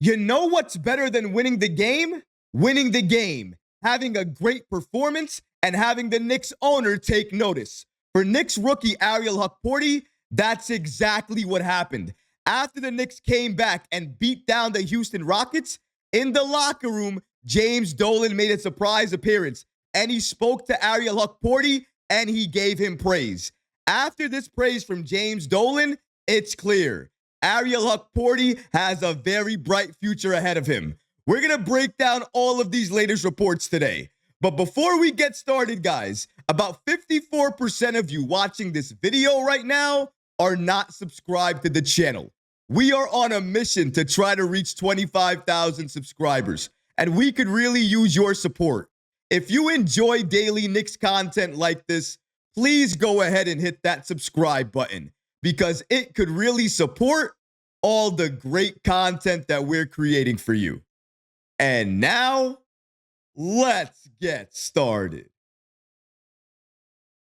You know what's better than winning the game? Winning the game, having a great performance, and having the Knicks owner take notice. For Knicks rookie Ariel Hukporti, that's exactly what happened. After the Knicks came back and beat down the Houston Rockets, in the locker room, James Dolan made a surprise appearance, and he spoke to Ariel Hukporti, and he gave him praise. After this praise from James Dolan, it's clear. Ariel Hukporti has a very bright future ahead of him. We're going to break down all of these latest reports today. But before we get started, guys, about 54% of you watching this video right now are not subscribed to the channel. We are on a mission to try to reach 25,000 subscribers, and we could really use your support. If you enjoy daily Knicks content like this, please go ahead and hit that subscribe button, because it could really support all the great content that we're creating for you. And now, let's get started.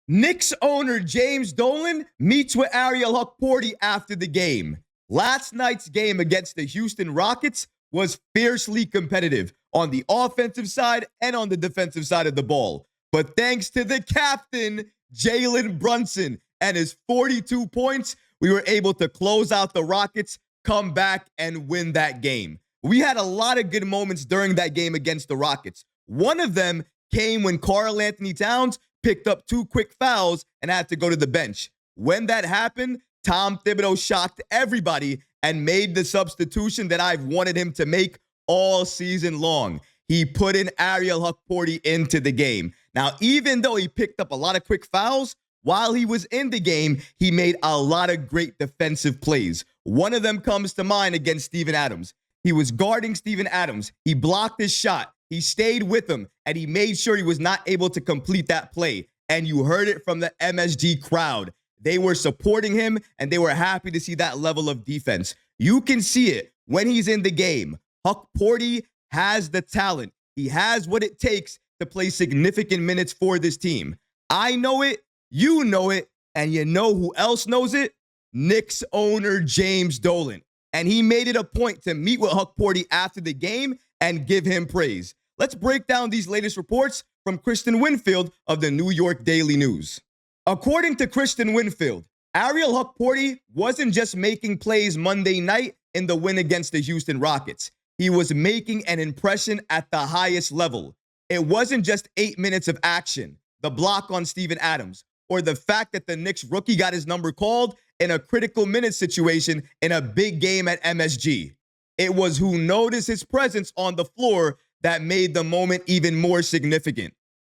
Knicks owner James Dolan meets with Ariel Hukporti after the game. Last night's game against the Houston Rockets was fiercely competitive on the offensive side and on the defensive side of the ball. But thanks to the captain, Jalen Brunson, and his 42 points, we were able to close out the Rockets, come back, and win that game. We had a lot of good moments during that game against the Rockets. One of them came when Karl-Anthony Towns picked up 2 quick fouls and had to go to the bench. When that happened, Thibodeau shocked everybody and made the substitution that I've wanted him to make all season long. He put in Ariel Hukporti into the game. Now, even though he picked up a lot of quick fouls, while he was in the game, he made a lot of great defensive plays. One of them comes to mind against Steven Adams. He was guarding Steven Adams. He blocked his shot. He stayed with him, and he made sure he was not able to complete that play. And you heard it from the MSG crowd. They were supporting him, and they were happy to see that level of defense. You can see it when he's in the game. Hukporti has the talent. He has what it takes to play significant minutes for this team. I know it, you know it, and you know who else knows it? Knicks owner James Dolan. And he made it a point to meet with Hukporti after the game and give him praise. Let's break down these latest reports from Kristen Winfield of the New York Daily News. According to Kristen Winfield, Ariel Hukporti wasn't just making plays Monday night in the win against the Houston Rockets. He was making an impression at the highest level. It wasn't just 8 minutes of action, the block on Steven Adams, or the fact that the Knicks rookie got his number called in a critical minute situation in a big game at MSG. It was who noticed his presence on the floor that made the moment even more significant.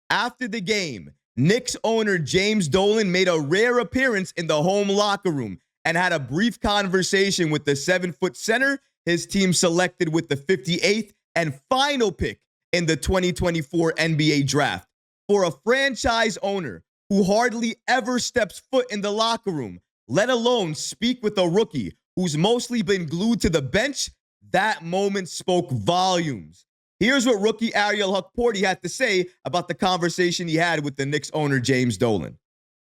After the game, Knicks owner James Dolan made a rare appearance in the home locker room and had a brief conversation with the 7-foot center his team selected with the 58th and final pick in the 2024 NBA draft. For a franchise owner who hardly ever steps foot in the locker room, let alone speak with a rookie who's mostly been glued to the bench, that moment spoke volumes. Here's what rookie Ariel Hukporti had to say about the conversation he had with the Knicks owner James Dolan.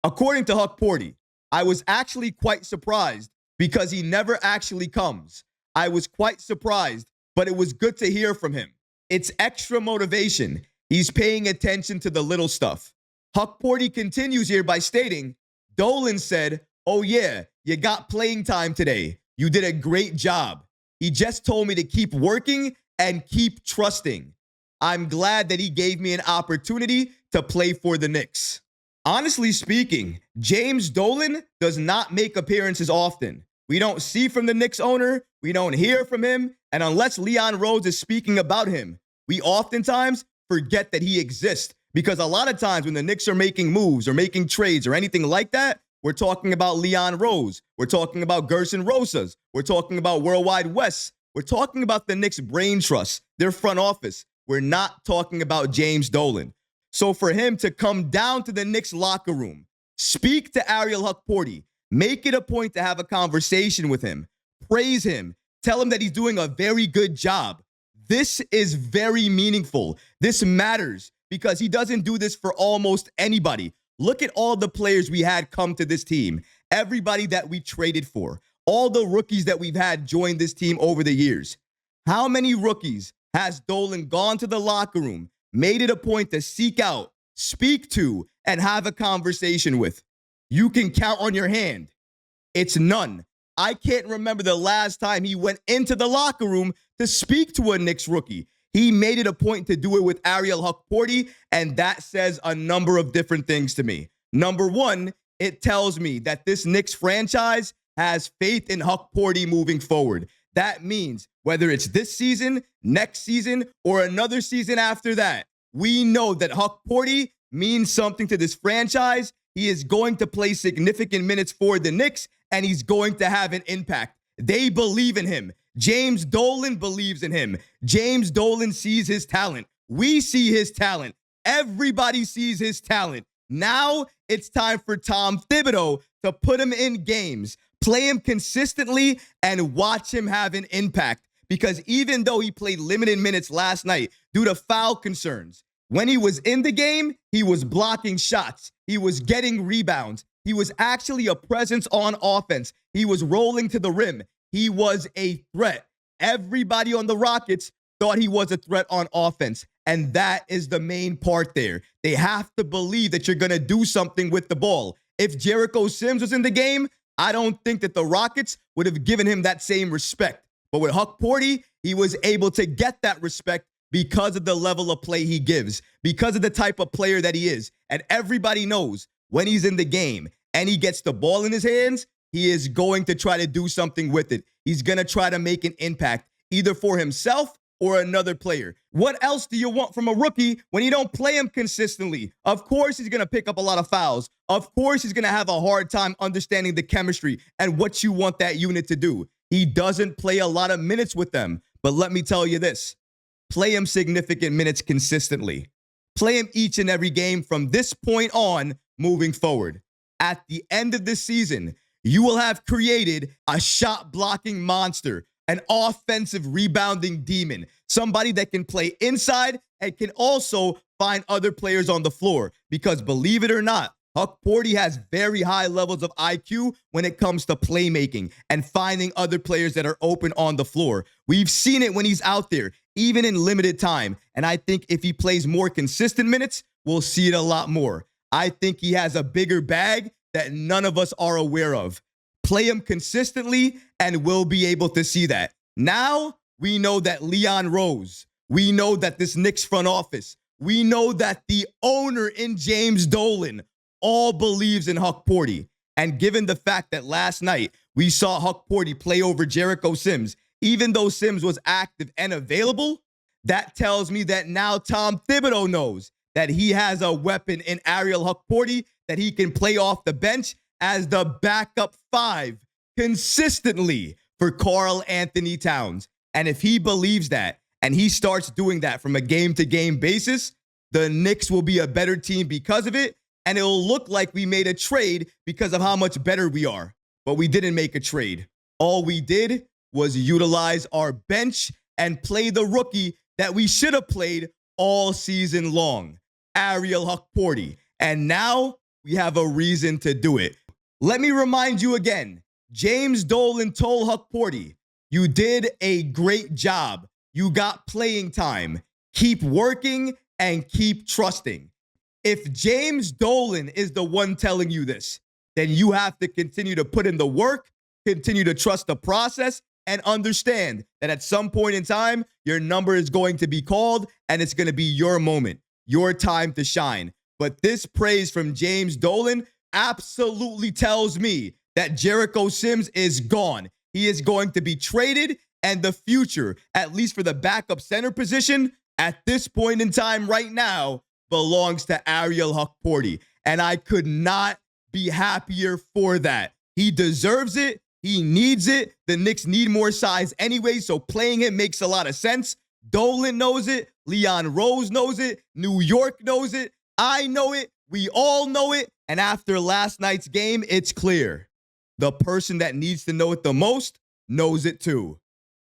According to Hukporti, I was actually quite surprised because he never actually comes. I was quite surprised, but it was good to hear from him. It's extra motivation. He's paying attention to the little stuff. Hukporti continues here by stating, Dolan said, "Oh yeah, you got playing time today. You did a great job. He just told me to keep working and keep trusting. I'm glad that he gave me an opportunity to play for the Knicks." Honestly speaking, James Dolan does not make appearances often. We don't see from the Knicks owner, we don't hear from him, and unless Leon Rose is speaking about him, we oftentimes forget that he exists, because a lot of times when the Knicks are making moves or making trades or anything like that, we're talking about Leon Rose, we're talking about Gerson Rosas, we're talking about Worldwide West, we're talking about the Knicks brain trust, their front office. We're not talking about James Dolan. So for him to come down to the Knicks locker room, speak to Ariel Hukporti, make it a point to have a conversation with him, praise him, tell him that he's doing a very good job. This is very meaningful. This matters because he doesn't do this for almost anybody. Look at all the players we had come to this team, everybody that we traded for, all the rookies that we've had join this team over the years. How many rookies has Dolan gone to the locker room, made it a point to seek out, speak to, and have a conversation with? You can count on your hand. It's none. I can't remember the last time he went into the locker room to speak to a Knicks rookie. He made it a point to do it with Ariel Hukporti, and that says a number of different things to me. Number one, it tells me that this Knicks franchise has faith in Hukporti moving forward. That means whether it's this season, next season, or another season after that, we know that Hukporti means something to this franchise. He is going to play significant minutes for the Knicks, and he's going to have an impact. They believe in him. James Dolan believes in him. James Dolan sees his talent. We see his talent. Everybody sees his talent. Now it's time for Tom Thibodeau to put him in games, play him consistently, and watch him have an impact. Because even though he played limited minutes last night due to foul concerns, when he was in the game, he was blocking shots. He was getting rebounds. He was actually a presence on offense. He was rolling to the rim. He was a threat. Everybody on the Rockets thought he was a threat on offense. And that is the main part there. They have to believe that you're going to do something with the ball. If Jericho Sims was in the game, I don't think that the Rockets would have given him that same respect. But with Hukporti, he was able to get that respect because of the level of play he gives, because of the type of player that he is. And everybody knows when he's in the game and he gets the ball in his hands, he is going to try to do something with it. He's going to try to make an impact, either for himself or another player. What else do you want from a rookie when you don't play him consistently? Of course, he's going to pick up a lot of fouls. Of course, he's going to have a hard time understanding the chemistry and what you want that unit to do. He doesn't play a lot of minutes with them. But let me tell you this. Play him significant minutes consistently. Play him each and every game from this point on moving forward. At the end of this season, you will have created a shot blocking monster, an offensive rebounding demon, somebody that can play inside and can also find other players on the floor. Because believe it or not, Hukporti has very high levels of IQ when it comes to playmaking and finding other players that are open on the floor. We've seen it when he's out there, even in limited time. And I think if he plays more consistent minutes, we'll see it a lot more. I think he has a bigger bag that none of us are aware of. Play him consistently, and we'll be able to see that. Now, we know that Leon Rose, we know that this Knicks front office, we know that the owner in James Dolan all believes in Hukporti. And given the fact that last night we saw Hukporti play over Jericho Sims, even though Sims was active and available, that tells me that now Tom Thibodeau knows that he has a weapon in Ariel Hukporti that he can play off the bench as the backup five consistently for Karl-Anthony Towns. And if he believes that and he starts doing that from a game-to-game basis, the Knicks will be a better team because of it. And it'll look like we made a trade because of how much better we are. But we didn't make a trade. All we did was utilize our bench and play the rookie that we should have played all season long, Ariel Hukporti. And now we have a reason to do it. Let me remind you again, James Dolan told Hukporti, you did a great job. You got playing time. Keep working and keep trusting. If James Dolan is the one telling you this, then you have to continue to put in the work, continue to trust the process, and understand that at some point in time, your number is going to be called and it's going to be your moment, your time to shine. But this praise from James Dolan absolutely tells me that Jericho Sims is gone. He is going to be traded, and the future, at least for the backup center position, at this point in time right now, belongs to Ariel Hukporti. And I could not be happier for that. He deserves it. He needs it. The Knicks need more size anyway, so playing him makes a lot of sense. Dolan knows it. Leon Rose knows it. New York knows it. I know it. We all know it. And after last night's game, it's clear. The person that needs to know it the most knows it too.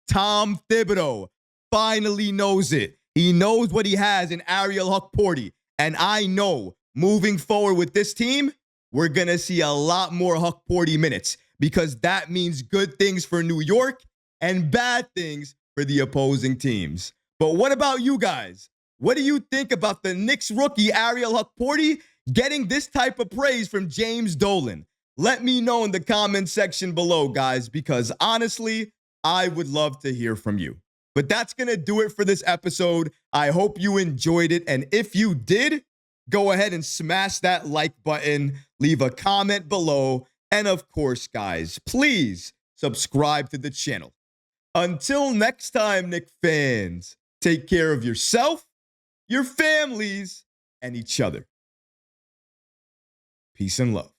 Tom Thibodeau finally knows it. He knows what he has in Ariel Hukporti. And I know moving forward with this team, we're going to see a lot more Hukporti minutes because that means good things for New York and bad things for the opposing teams. But what about you guys? What do you think about the Knicks rookie Ariel Hukporti getting this type of praise from James Dolan? Let me know in the comment section below, guys, because honestly, I would love to hear from you. But that's going to do it for this episode. I hope you enjoyed it. And if you did, go ahead and smash that like button, leave a comment below. And of course, guys, please subscribe to the channel. Until next time, Knicks fans, take care of yourself, your families, and each other. Peace and love.